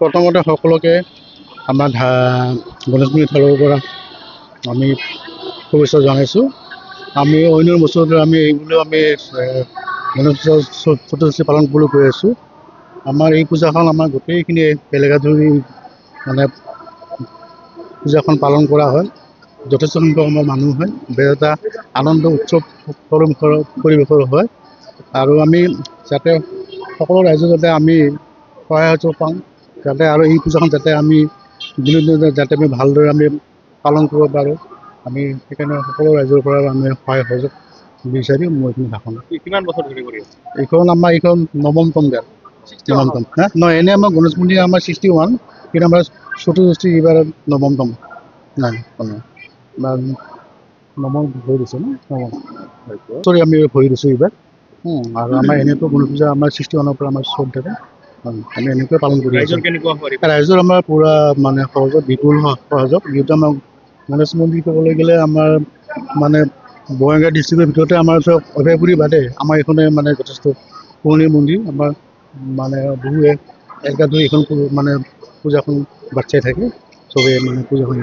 প্ৰথমতে সকলোকে আমাৰ গণেশগুৰি ফালৰ পৰা আমি শুভেচ্ছা জনাইছোঁ। আমি অন্য বছৰতে আমি এইবুলিও আমি গণেশ চতুৰ্থী পালন কৰিবলৈ গৈ আছোঁ। আমাৰ এই পূজাখন আমাৰ গোটেইখিনি এলেকা ধৰি মানে পূজাখন পালন কৰা হয়। যথেষ্ট সংখ্যক আমাৰ মানুহ হয়, এটা আনন্দ উৎসৱ পৰিৱেশৰ হয়। আৰু আমি যাতে সকলো ৰাইজে যাতে আমি সহায় সহযোগ পাওঁ, যাতে আৰু এই পূজাখন যাতে আমি দিনে দিনে যাতে আমি ভালদৰে আমি পালন কৰিব পাৰোঁ। আমি সেইকাৰণে সকলো ৰাইজৰ পৰা আমি সহায় সহযোগ বিচাৰি মই এইখিনি ভাষণ। কিমান বছৰ ধৰি কৰি আছে? এইখন নৱমতম গান। নৱমতম নহয়, এনেই আমাৰ গণেশ মন্দিৰ আমাৰ 61, কিন্তু আমাৰ চতুৰ্দশী এইবাৰ নৱমতম। নাই নৱম ভৰি দিছোঁ ন, নৱম চৰি আমি ভৰি দিছোঁ এইবাৰ। আৰু আমাৰ এনেইতো গণেশ পূজা আমাৰ 61ৰ পৰা আমাৰ চলি থাকে। আমি এনেকৈ পালন কৰি আছোঁ। ৰাইজৰ আমাৰ পূৰা মানে সহযোগ, বিপুল সহযোগ। যিহেতু আমাৰ গণেশ মন্দিৰ ক'বলৈ গ'লে আমাৰ মানে বঙাইগাঁও ডিষ্ট্ৰিক্টৰ ভিতৰতে আমাৰ অভয়পুৰী বাদে আমাৰ এইখনে মানে যথেষ্ট পুৰণি মন্দিৰ। আমাৰ মানে বহুৱে এলেকা ধৰি এইখন মানে পূজাখন বাট চাই থাকে, চবেই মানে পূজাখন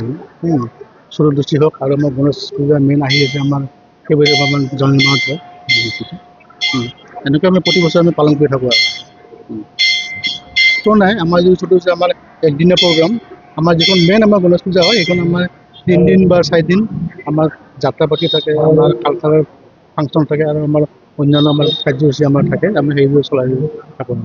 চতুৰ্দশী হওক আৰু আমাৰ গণেশ পূজা মেইন আহি আছে আমাৰ ফেব্ৰুৱাৰী আমাৰ জন্মত হয়। এনেকৈ আমি প্ৰতি বছৰে আমি পালন কৰি থাকোঁ আৰু নাই। আমাৰ যি চতুৰ্দশী আমাৰ একদিনীয়া প্ৰগ্ৰাম। আমাৰ যিখন মেইন আমাৰ গণেশ পূজা হয়, এইখন আমাৰ 3 দিন বা 4 দিন আমাৰ যাত্ৰা পাতি থাকে, আমাৰ কালচাৰেল ফাংচন থাকে আৰু আমাৰ অন্যান্য আমাৰ কাৰ্যসূচী আমাৰ থাকে। আমি সেইবোৰ চলাই থাকোঁ।